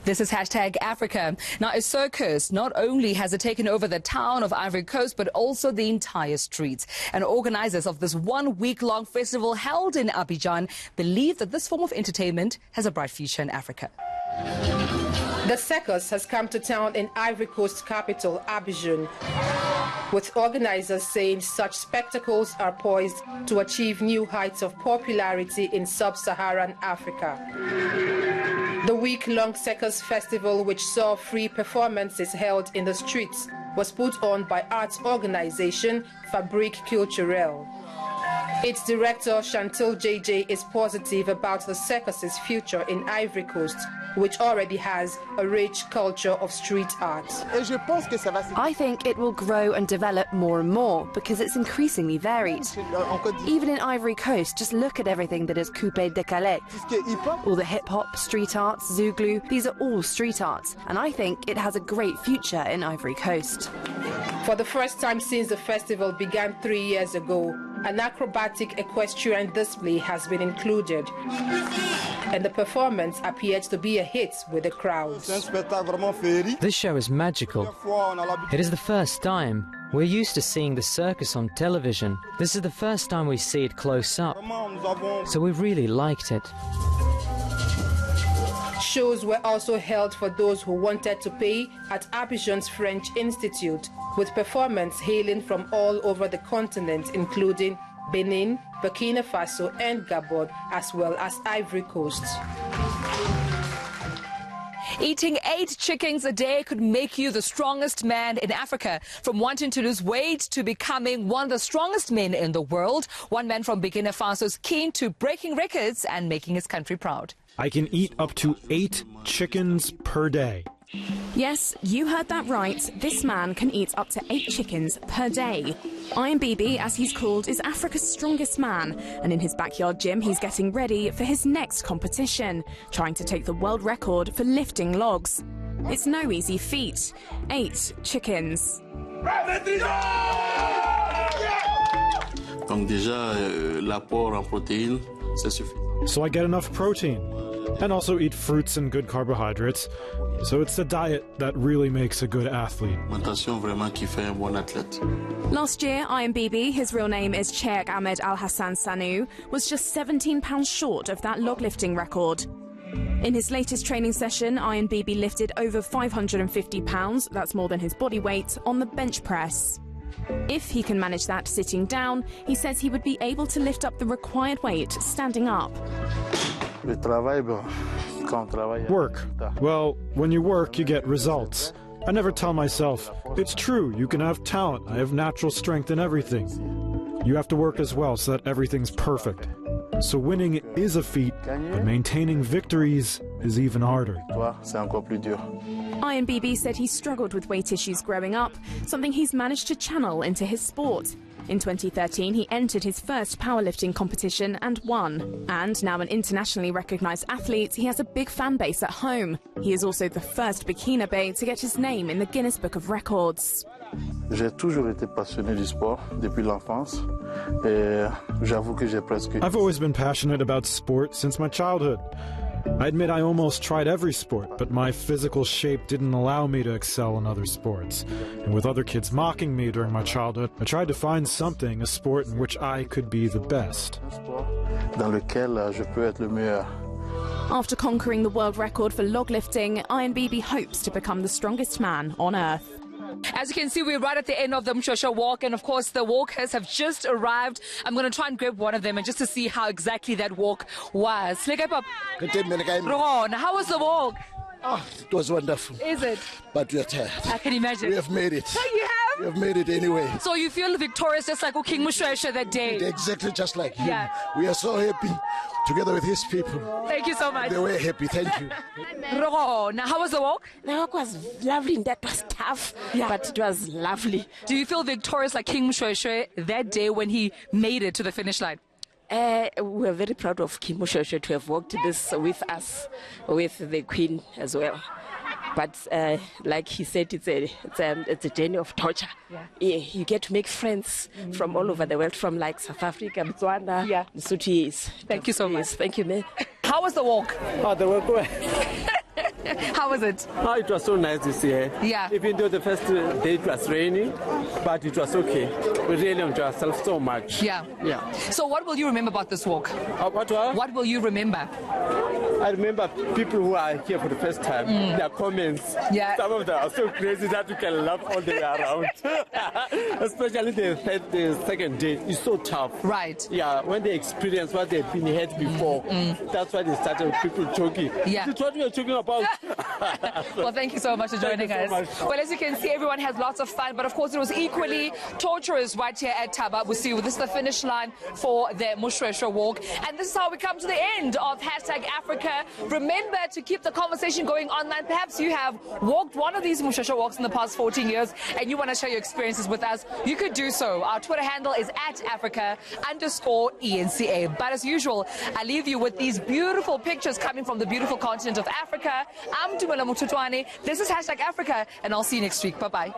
This is #Africa. Now, a circus not only has it taken over the town of Ivory Coast, but also the entire streets. And organizers of this 1 week-long festival held in Abidjan believe that this form of entertainment has a bright future in Africa. The circus has come to town in Ivory Coast capital, Abidjan, with organizers saying such spectacles are poised to achieve new heights of popularity in sub-Saharan Africa. The week-long Circus Festival, which saw free performances held in the streets, was put on by arts organization Fabrique Culturelle. Its director, Chantal JJ, is positive about the circus's future in Ivory Coast, which already has a rich culture of street art. I think it will grow and develop more and more because it's increasingly varied. Even in Ivory Coast, just look at everything that is coupé décalé. All the hip-hop, street arts, Zouglou, these are all street arts, and I think it has a great future in Ivory Coast. For the first time since the festival began 3 years ago, an acrobatic equestrian display has been included, and the performance appeared to be a hit with the crowds. This show is magical. It is the first time. We're used to seeing the circus on television. This is the first time we see it close up, so we really liked it. Shows were also held for those who wanted to pay at Abidjan's French Institute, with performance hailing from all over the continent, including Benin, Burkina Faso and Gabon, as well as Ivory Coast. Eating 8 chickens a day could make you the strongest man in Africa. From wanting to lose weight to becoming one of the strongest men in the world, one man from Burkina Faso is keen to breaking records and making his country proud. I can eat up to 8 chickens per day. Yes, you heard that right. This man can eat up to 8 chickens per day. Iron Bibi, as he's called, is Africa's strongest man, and in his backyard gym he's getting ready for his next competition, trying to take the world record for lifting logs. It's no easy feat. 8 chickens. Donc déjà, l'apport en protéines, c'est suffisant. So I get enough protein, and also eat fruits and good carbohydrates. So it's the diet that really makes a good athlete. Last year, Iron Bibi, his real name is Cheikh Ahmed Al Hassan Sanu, was just 17 pounds short of that log lifting record. In his latest training session, Iron Bibi lifted over 550 pounds, that's more than his body weight, on the bench press. If he can manage that sitting down, he says he would be able to lift up the required weight standing up. Work. Well, when you work, you get results. I never tell myself, it's true, you can have talent, I have natural strength in everything. You have to work as well so that everything's perfect. So winning is a feat, but maintaining victories is even harder. Iron Bibi said he struggled with weight issues growing up, something he's managed to channel into his sport. In 2013, he entered his first powerlifting competition and won. And now an internationally recognized athlete, he has a big fan base at home. He is also the first Burkinabe to get his name in the Guinness Book of Records. J'ai toujours été passionné du sport depuis l'enfance et j'avoue que j'ai presque. I've always been passionate about sport since my childhood. I admit I almost tried every sport, but my physical shape didn't allow me to excel in other sports. And with other kids mocking me during my childhood, I tried to find something, a sport in which I could be the best. Dans lequel je peux être le meilleur. After conquering the world record for log lifting, Iron Bibi hopes to become the strongest man on earth. As you can see, we're right at the end of the Mshosha walk, and of course the walkers have just arrived. I'm going to try and grab one of them and just to see how exactly that walk was. Ron, how was the walk? Oh, it was wonderful. Is it? But we are tired. I can imagine. We have made it. So you have? We have made it anyway. So you feel victorious just like King Mshosha that day? Exactly just like him. Yeah. We are so happy together with his people. Thank you so much. They were happy. Thank you. Ron, how was the walk? The walk was lovely. That was tough, but it was lovely. Do you feel victorious like King Mshosha that day when he made it to the finish line? We're very proud of King Mshosha to have walked this with us, with the Queen as well. But like he said, it's a journey of torture. Yeah, you get to make friends from all over the world, from like South Africa, Botswana, Lesotho. Thank you so much. Thank you, man. How was the walk? Oh, the walk How was it? Oh, it was so nice this year. Yeah. Even though the first day it was raining, but it was okay. We really enjoyed ourselves so much. Yeah. Yeah. So what will you remember about this walk? What will you remember? I remember people who are here for the first time, their comments. Yeah. Some of them are so crazy that you can laugh all the way around. Especially the second day. It's so tough. Right. Yeah, when they experience what they've been had before, that's why they started people talking. Yeah. This is what we are talking about. Well, thank you so much for joining us. Well, as you can see, everyone has lots of fun, but of course it was equally torturous right here at Thaba Bosiu. This is the finish line for the Mushweshwe walk. And this is how we come to the end of #Africa. Remember to keep the conversation going online. Perhaps you have walked one of these Mushweshwe walks in the past 14 years and you want to share your experiences with us. You could do so. Our Twitter handle is @Africa_ENCA. But as usual, I leave you with these beautiful pictures coming from the beautiful continent of Africa. I'm Tumela Mututwane. This is #Africa, and I'll see you next week. Bye-bye.